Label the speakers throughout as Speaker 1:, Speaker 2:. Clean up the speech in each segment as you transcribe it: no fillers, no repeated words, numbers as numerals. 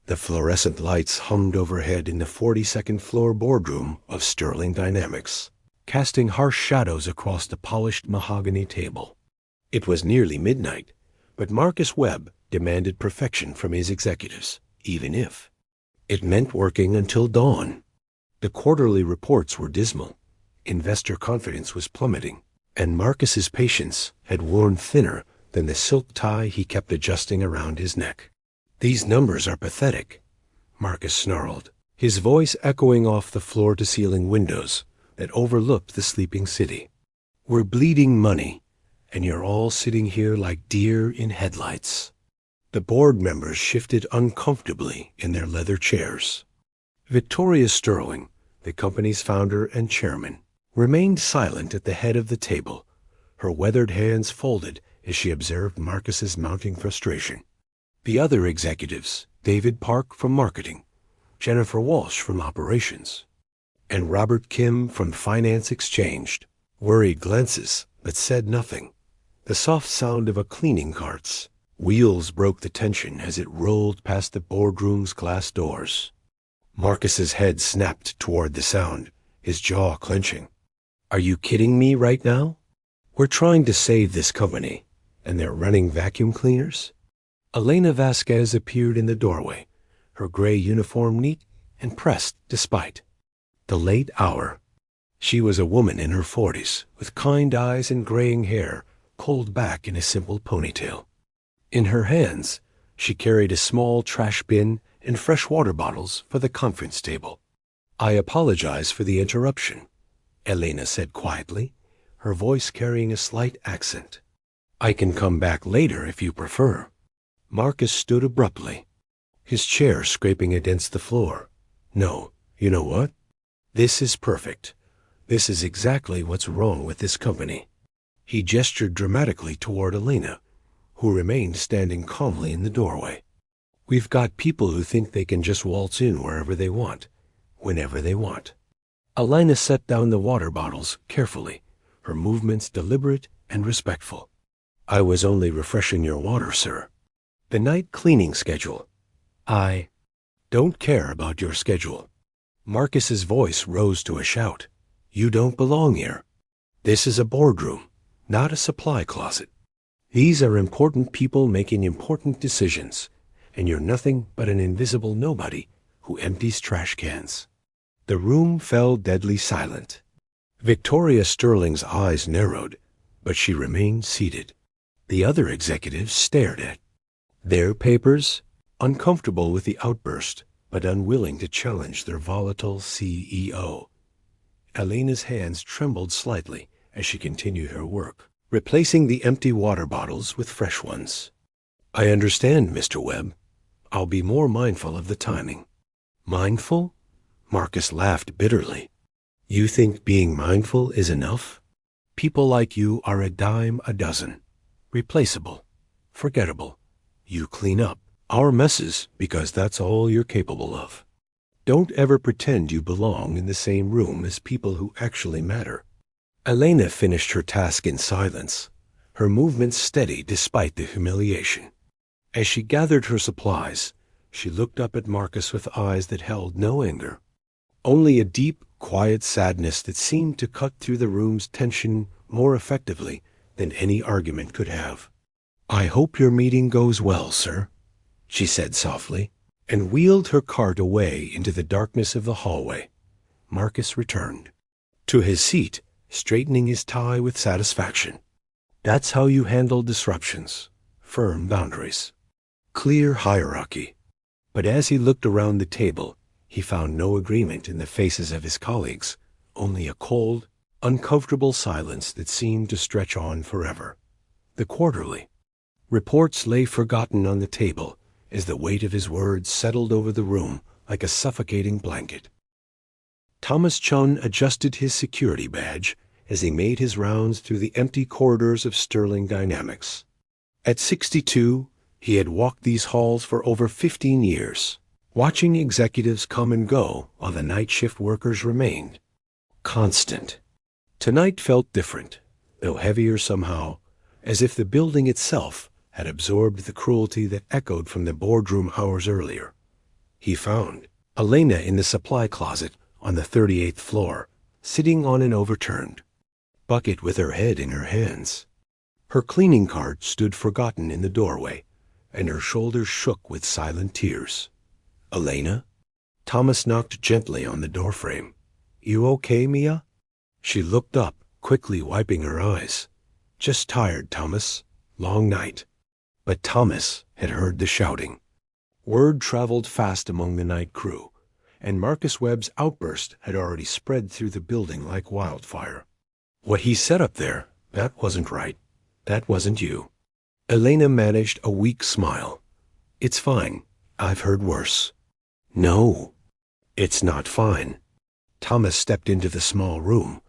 Speaker 1: The fluorescent lights hummed overhead in the 42nd floor boardroom of Sterling Dynamics, casting harsh shadows across the polished mahogany table. It was nearly midnight, but Marcus Webb demanded perfection from his executives, even if it meant working until dawn. The quarterly reports were dismal, investor confidence was plummeting, and Marcus's patience had worn thinner than the silk tie he kept adjusting around his neck. "These numbers are pathetic," Marcus snarled, his voice echoing off the floor-to-ceiling windows that overlooked the sleeping city. "We're bleeding money, and you're all sitting here like deer in headlights." The board members shifted uncomfortably in their leather chairs. Victoria Sterling, the company's founder and chairman, remained silent at the head of the table, her weathered hands folded as she observed Marcus's mounting frustration. The other executives, David Park from marketing, Jennifer Walsh from operations, and Robert Kim from finance exchanged worried glances but said nothing. The soft sound of a cleaning cart's wheels broke the tension as it rolled past the boardroom's glass doors. Marcus's head snapped toward the sound, his jaw clenching. "Are you kidding me right now? We're trying to save this company, and they're running vacuum cleaners?" Elena Vasquez appeared in the doorway, her gray uniform neat and pressed despite the late hour. She was a woman in her 40s, with kind eyes and graying hair pulled back in a simple ponytail. In her hands, she carried a small trash bin and fresh water bottles for the conference table. "I apologize for the interruption," Elena said quietly, her voice carrying a slight accent. "I can come back later if you prefer." Marcus stood abruptly, his chair scraping against the floor. "No, you know what? This is perfect. This is exactly what's wrong with this company." He gestured dramatically toward Elena, who remained standing calmly in the doorway. "We've got people who think they can just waltz in wherever they want, whenever they want." Elena set down the water bottles carefully, her movements deliberate and respectful. "I was only refreshing your water, sir. The night cleaning schedule. I don't care about your schedule." Marcus's voice rose to a shout. "You don't belong here. This is a boardroom, not a supply closet. These are important people making important decisions, and you're nothing but an invisible nobody who empties trash cans." The room fell deadly silent. Victoria Sterling's eyes narrowed, but she remained seated. The other executives stared at their papers, uncomfortable with the outburst, but unwilling to challenge their volatile CEO. Elena's hands trembled slightly as she continued her work, replacing the empty water bottles with fresh ones. "I understand, Mr. Webb. I'll be more mindful of the timing." "Mindful?" Marcus laughed bitterly. "You think being mindful is enough? People like you are a dime a dozen. Replaceable. Forgettable. You clean up our messes because that's all you're capable of. Don't ever pretend you belong in the same room as people who actually matter." Elena finished her task in silence, her movements steady despite the humiliation. As she gathered her supplies, she looked up at Marcus with eyes that held no anger, only a deep, quiet sadness that seemed to cut through the room's tension more effectively than any argument could have. "I hope your meeting goes well, sir," she said softly, and wheeled her cart away into the darkness of the hallway. Marcus returned to his seat, straightening his tie with satisfaction. That's how you handle disruptions. Firm boundaries. Clear hierarchy. But as he looked around the table, he found no agreement in the faces of his colleagues, only a cold, uncomfortable silence that seemed to stretch on forever. The quarterly reports lay forgotten on the table as the weight of his words settled over the room like a suffocating blanket. Thomas Chun adjusted his security badge as he made his rounds through the empty corridors of Sterling Dynamics. At 62, he had walked these halls for over 15 years, watching executives come and go while the night shift workers remained constant. Tonight felt different, though heavier somehow, as if the building itself had absorbed the cruelty that echoed from the boardroom hours earlier. He found Elena in the supply closet on the 38th floor, sitting on an overturned bucket with her head in her hands. Her cleaning cart stood forgotten in the doorway, and her shoulders shook with silent tears. "Elena?" Thomas knocked gently on the doorframe. "You okay, Mia?" She looked up, quickly wiping her eyes. "Just tired, Thomas. Long night." But Thomas had heard the shouting. Word traveled fast among the night crew, and Marcus Webb's outburst had already spread through the building like wildfire. "What he said up there, that wasn't right. That wasn't you." Elena managed a weak smile. "It's fine. I've heard worse." "No, it's not fine." Thomas stepped into the small room,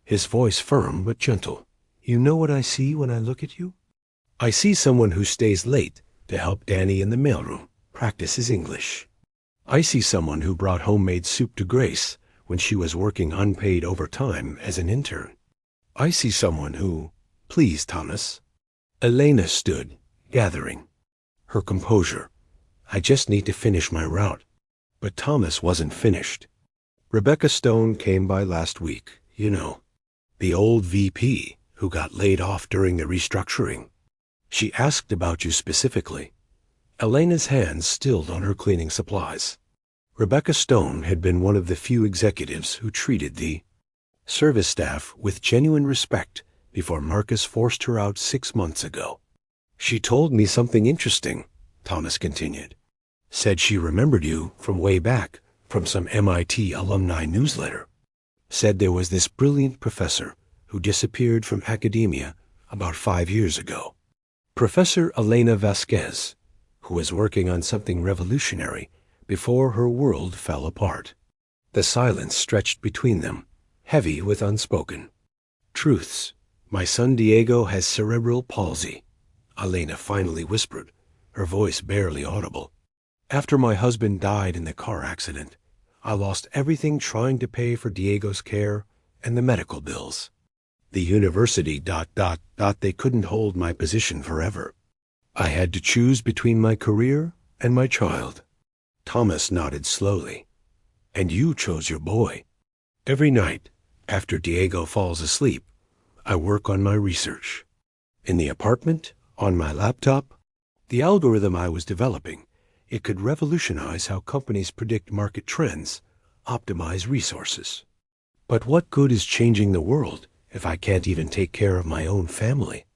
Speaker 1: his voice firm but gentle. "You know what I see when I look at you? I see someone who stays late to help Danny in the mailroom practice his English. I see someone who brought homemade soup to Grace when she was working unpaid overtime as an intern. I see someone who—" "Please, Thomas." Elena stood, gathering her composure. "I just need to finish my route." But Thomas wasn't finished. "Rebecca Stone came by last week, you know. The old VP who got laid off during the restructuring. She asked about you specifically." Elena's hands stilled on her cleaning supplies. Rebecca Stone had been one of the few executives who treated the service staff with genuine respect before Marcus forced her out 6 months ago. "She told me something interesting," Thomas continued. "Said she remembered you from way back, from some MIT alumni newsletter. Said there was this brilliant professor who disappeared from academia about 5 years ago. Professor Elena Vasquez, who was working on something revolutionary before her world fell apart." The silence stretched between them, heavy with unspoken truths. "My son Diego has cerebral palsy," Elena finally whispered, her voice barely audible. "After my husband died in the car accident, I lost everything trying to pay for Diego's care and the medical bills. The university ... they couldn't hold my position forever. I had to choose between my career and my child." Thomas nodded slowly. "And you chose your boy. Every night, after Diego falls asleep, I work on my research. In the apartment, on my laptop. The algorithm I was developing, it could revolutionize how companies predict market trends, optimize resources. But what good is changing the world if I can't even take care of my own family?"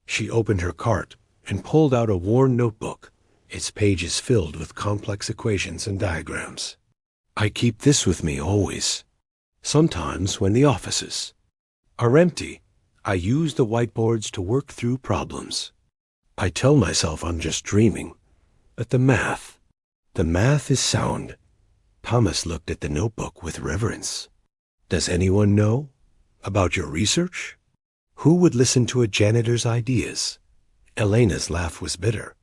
Speaker 1: She opened her cart and pulled out a worn notebook, its pages filled with complex equations and diagrams. "I keep this with me always. Sometimes when the offices are empty, I use the whiteboards to work through problems. I tell myself I'm just dreaming, that the math is sound." Thomas looked at the notebook with reverence. "Does anyone know about your research? Who would listen to a janitor's ideas?" Elena's laugh was bitter.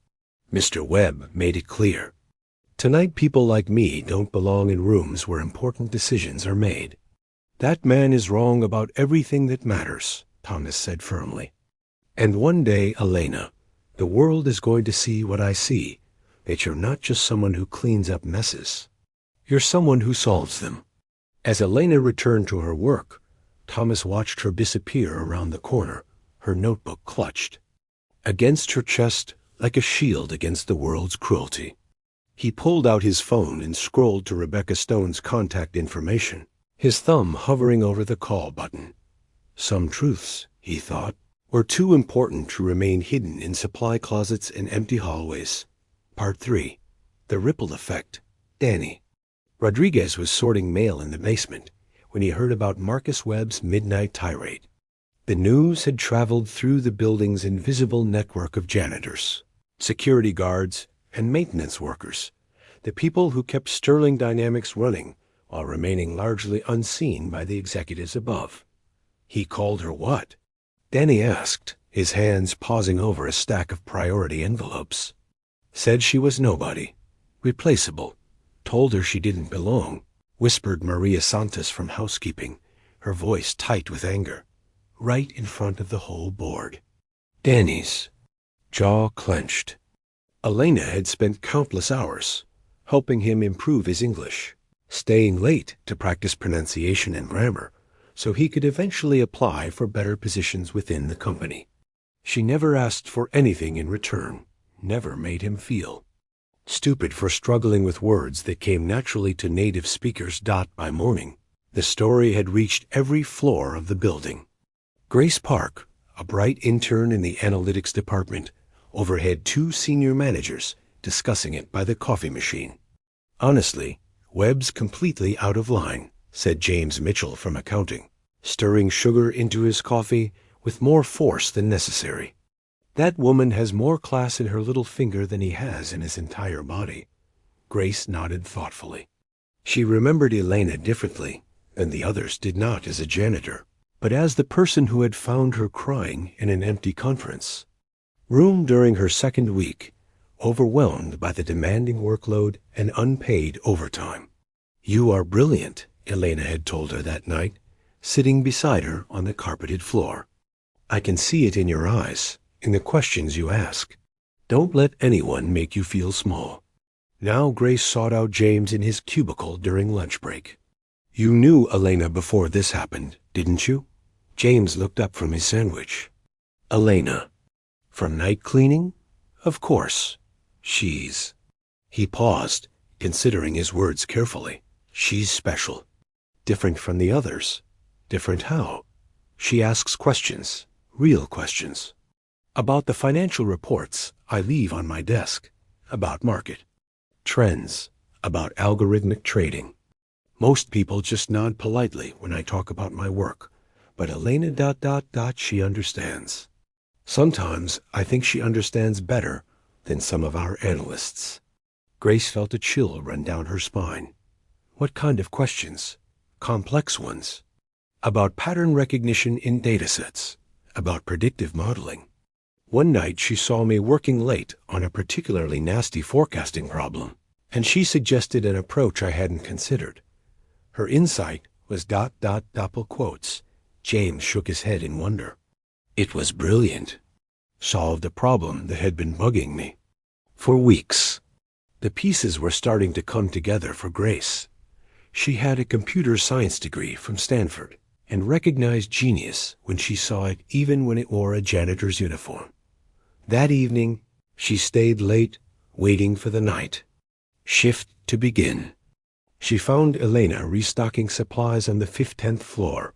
Speaker 1: "Mr. Webb made it clear. Tonight people like me don't belong in rooms where important decisions are made." "That man is wrong about everything that matters," Thomas said firmly. "And one day, Elena, the world is going to see what I see, that you're not just someone who cleans up messes. You're someone who solves them." As Elena returned to her work, Thomas watched her disappear around the corner, her notebook clutched against her chest like a shield against the world's cruelty. He pulled out his phone and scrolled to Rebecca Stone's contact information, his thumb hovering over the call button. Some truths, he thought, were too important to remain hidden in supply closets and empty hallways. Part 3. The Ripple Effect. Danny. Rodriguez was sorting mail in the basement when he heard about Marcus Webb's midnight tirade. The news had traveled through the building's invisible network of janitors, security guards, and maintenance workers, the people who kept Sterling Dynamics running while remaining largely unseen by the executives above. "He called her what?" Danny asked, his hands pausing over a stack of priority envelopes. "Said she was nobody, replaceable, told her she didn't belong," whispered Maria Santos from housekeeping, her voice tight with anger, right in front of the whole board. Danny's jaw clenched. Elena had spent countless hours, helping him improve his English, staying late to practice pronunciation and grammar so he could eventually apply for better positions within the company. She never asked for anything in return, never made him feel stupid for struggling with words that came naturally to native speakers. By morning, the story had reached every floor of the building. Grace Park, a bright intern in the analytics department, overhead two senior managers discussing it by the coffee machine. "Honestly, Webb's completely out of line," said James Mitchell from accounting, stirring sugar into his coffee with more force than necessary. "That woman has more class in her little finger than he has in his entire body." Grace nodded thoughtfully. She remembered Elena differently, and the others did not as a janitor, but as the person who had found her crying in an empty conference room during her second week, overwhelmed by the demanding workload and unpaid overtime. "You are brilliant," Elena had told her that night, sitting beside her on the carpeted floor. "I can see it in your eyes, in the questions you ask. Don't let anyone make you feel small." Now Grace sought out James in his cubicle during lunch break. "You knew Elena before this happened, didn't you?" James looked up from his sandwich. "Elena. From night cleaning? Of course. She's—" He paused, considering his words carefully. "She's special. Different from the others. Different how? She asks questions, real questions. About the financial reports I leave on my desk. About market trends. About algorithmic trading. Most people just nod politely when I talk about my work, but Elena... she understands. Sometimes I think she understands better than some of our analysts." Grace felt a chill run down her spine. "What kind of questions?" "Complex ones. About pattern recognition in datasets. About predictive modeling. One night she saw me working late on a particularly nasty forecasting problem, and she suggested an approach I hadn't considered. Her insight was ... double quotes. James shook his head in wonder. "It was brilliant. Solved a problem that had been bugging me for weeks." The pieces were starting to come together for Grace. She had a computer science degree from Stanford and recognized genius when she saw it, even when it wore a janitor's uniform. That evening, she stayed late, waiting for the night shift to begin. She found Elena restocking supplies on the 10th floor,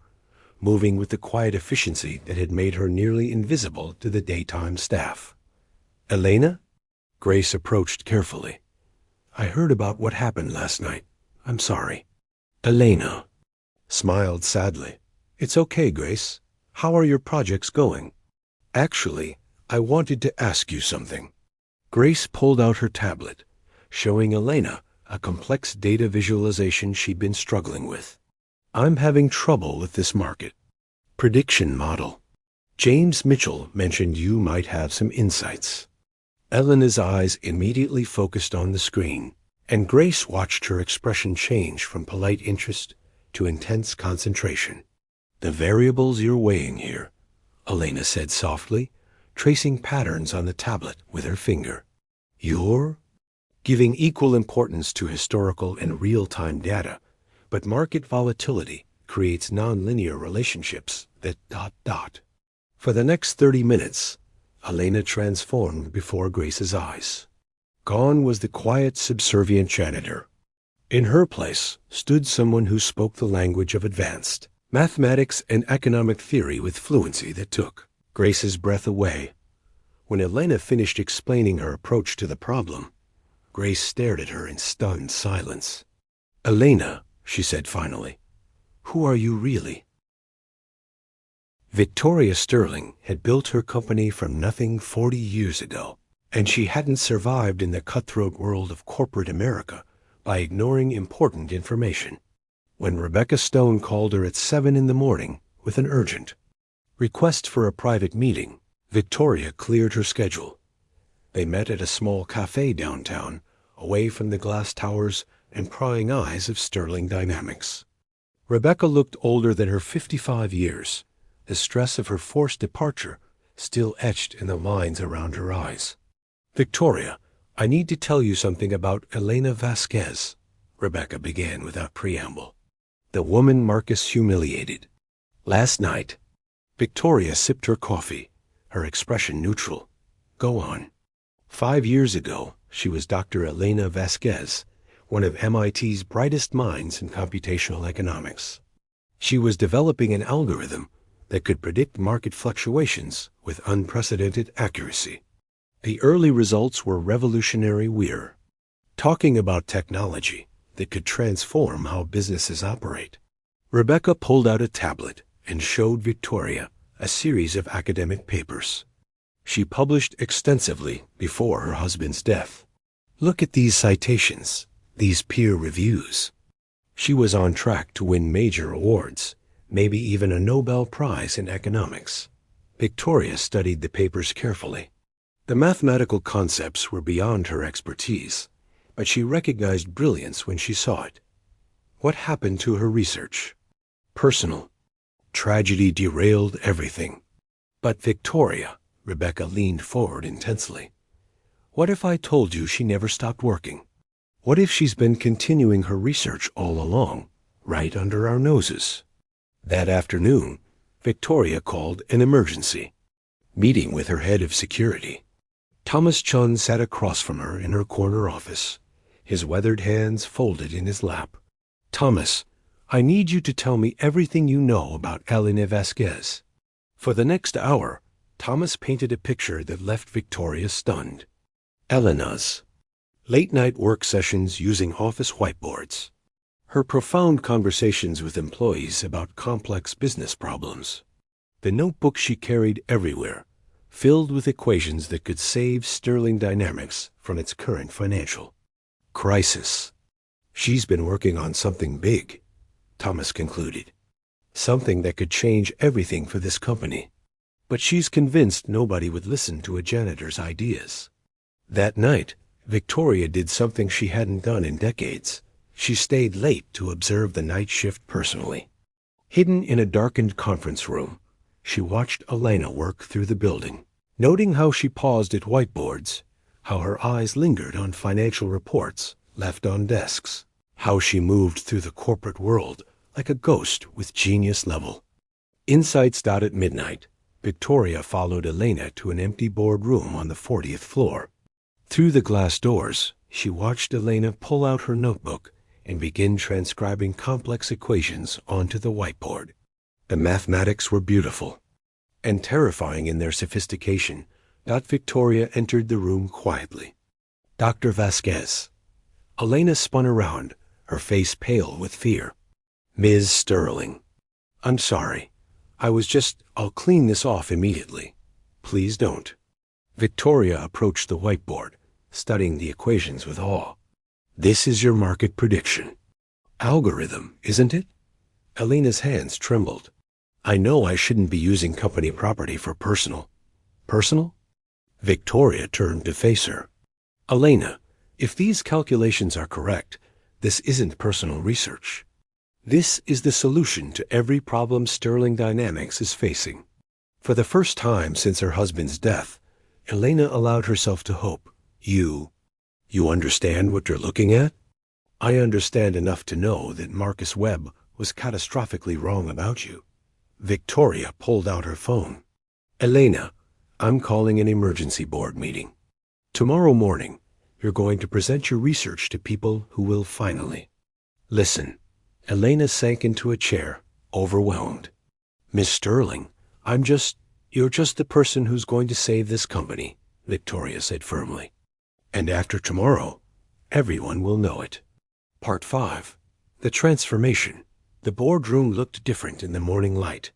Speaker 1: moving with the quiet efficiency that had made her nearly invisible to the daytime staff. "Elena?" Grace approached carefully. "I heard about what happened last night. I'm sorry." Elena smiled sadly. "It's okay, Grace. How are your projects going?" "Actually, I wanted to ask you something." Grace pulled out her tablet, showing Elena a complex data visualization she'd been struggling with. "I'm having trouble with this market prediction model. James Mitchell mentioned you might have some insights." Elena's eyes immediately focused on the screen, and Grace watched her expression change from polite interest to intense concentration. "The variables you're weighing here," Elena said softly, tracing patterns on the tablet with her finger. "You're giving equal importance to historical and real-time data, but market volatility creates nonlinear relationships that ... For the next 30 minutes, Elena transformed before Grace's eyes. Gone was the quiet, subservient janitor. In her place stood someone who spoke the language of advanced mathematics and economic theory with fluency that took Grace's breath away. When Elena finished explaining her approach to the problem, Grace stared at her in stunned silence. "Elena," she said finally, "who are you really?" Victoria Sterling had built her company from nothing 40 years ago, and she hadn't survived in the cutthroat world of corporate America by ignoring important information. When Rebecca Stone called her at 7 in the morning with an urgent request for a private meeting, Victoria cleared her schedule. They met at a small cafe downtown, away from the glass towers and prying eyes of Sterling Dynamics. Rebecca looked older than her 55 years, the stress of her forced departure still etched in the lines around her eyes. "Victoria, I need to tell you something about Elena Vasquez, Rebecca began without preamble. The woman Marcus humiliated. Last night, Victoria sipped her coffee, her expression neutral. Go on. 5 years ago, she was Dr. Elena Vasquez, one of MIT's brightest minds in computational economics. She was developing an algorithm that could predict market fluctuations with unprecedented accuracy. The early results were revolutionary. We're talking about technology that could transform how businesses operate. Rebecca pulled out a tablet and showed Victoria a series of academic papers. She published extensively before her husband's death. Look at these citations, these peer reviews. She was on track to win major awards, maybe even a Nobel Prize in economics. Victoria studied the papers carefully. The mathematical concepts were beyond her expertise, but she recognized brilliance when she saw it. What happened to her research? Personal. Tragedy derailed everything. But Victoria, Rebecca leaned forward intensely. What if I told you she never stopped working? What if she's been continuing her research all along, right under our noses? That afternoon, Victoria called an emergency meeting with her head of security. Thomas Chun sat across from her in her corner office, his weathered hands folded in his lap. Thomas, I need you to tell me everything you know about Elena Vasquez. For the next hour, Thomas painted a picture that left Victoria stunned. Elena's late-night work sessions using office whiteboards. Her profound conversations with employees about complex business problems. The notebook she carried everywhere, filled with equations that could save Sterling Dynamics from its current financial crisis. She's been working on something big, Thomas concluded. Something that could change everything for this company. But she's convinced nobody would listen to a janitor's ideas. That night, Victoria did something she hadn't done in decades. She stayed late to observe the night shift personally. Hidden in a darkened conference room, she watched Elena work through the building, noting how she paused at whiteboards, how her eyes lingered on financial reports left on desks, how she moved through the corporate world like a ghost with genius level. Insights. At midnight, Victoria followed Elena to an empty boardroom on the 40th floor. Through the glass doors, she watched Elena pull out her notebook and begin transcribing complex equations onto the whiteboard. The mathematics were beautiful and terrifying in their sophistication. Victoria entered the room quietly. Dr. Vasquez. Elena spun around, her face pale with fear. Ms. Sterling. I'm sorry. I'll clean this off immediately. Please don't. Victoria approached the whiteboard, studying the equations with awe. This is your market prediction algorithm, isn't it? Elena's hands trembled. I know I shouldn't be using company property for personal. Personal? Victoria turned to face her. Elena, if these calculations are correct, this isn't personal research. This is the solution to every problem Sterling Dynamics is facing. For the first time since her husband's death, Elena allowed herself to hope. You understand what you're looking at? I understand enough to know that Marcus Webb was catastrophically wrong about you. Victoria pulled out her phone. Elena, I'm calling an emergency board meeting. Tomorrow morning, you're going to present your research to people who will finally listen. Elena sank into a chair, overwhelmed. Miss Sterling, you're just the person who's going to save this company, Victoria said firmly. And after tomorrow, everyone will know it. Part 5. The transformation. The boardroom looked different in the morning light.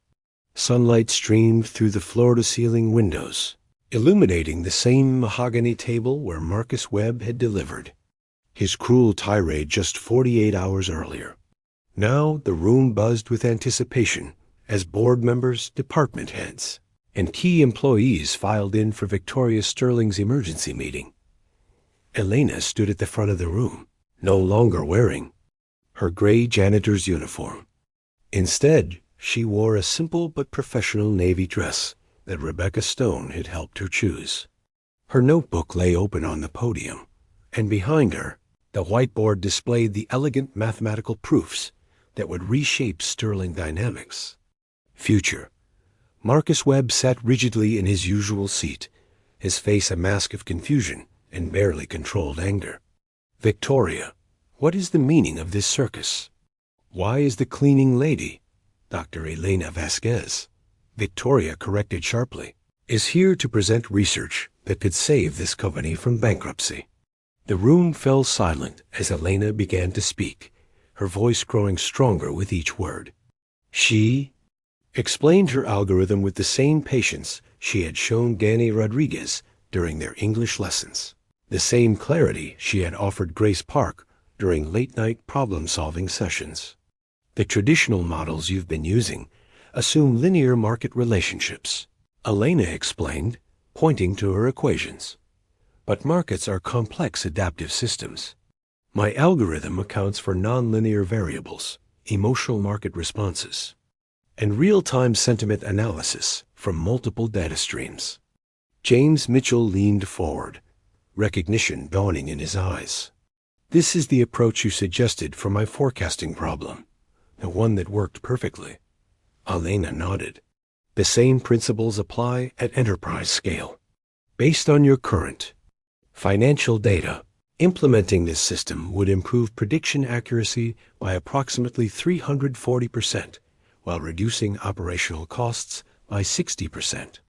Speaker 1: Sunlight streamed through the floor-to-ceiling windows, illuminating the same mahogany table where Marcus Webb had delivered his cruel tirade just 48 hours earlier. Now the room buzzed with anticipation as board members, department heads, and key employees filed in for Victoria Sterling's emergency meeting. Elena stood at the front of the room, no longer wearing her gray janitor's uniform. Instead, she wore a simple but professional navy dress that Rebecca Stone had helped her choose. Her notebook lay open on the podium, And behind her, the whiteboard displayed the elegant mathematical proofs that would reshape Sterling Dynamics. Future. Marcus Webb sat rigidly in his usual seat, his face a mask of confusion and barely controlled anger. Victoria, what is the meaning of this circus? Why is the cleaning lady, Dr. Elena Vasquez, Victoria corrected sharply, is here to present research that could save this company from bankruptcy? The room fell silent as Elena began to speak, her voice growing stronger with each word. She explained her algorithm with the same patience she had shown Danny Rodriguez during their English lessons, the same clarity she had offered Grace Park during late-night problem-solving sessions. The traditional models you've been using assume linear market relationships, Elena explained, pointing to her equations. But markets are complex adaptive systems. My algorithm accounts for nonlinear variables, emotional market responses, and real-time sentiment analysis from multiple data streams. James Mitchell leaned forward, recognition dawning in his eyes. This is the approach you suggested for my forecasting problem, the one that worked perfectly. Elena nodded. The same principles apply at enterprise scale. Based on your current financial data, implementing this system would improve prediction accuracy by approximately 340%, while reducing operational costs by 60%.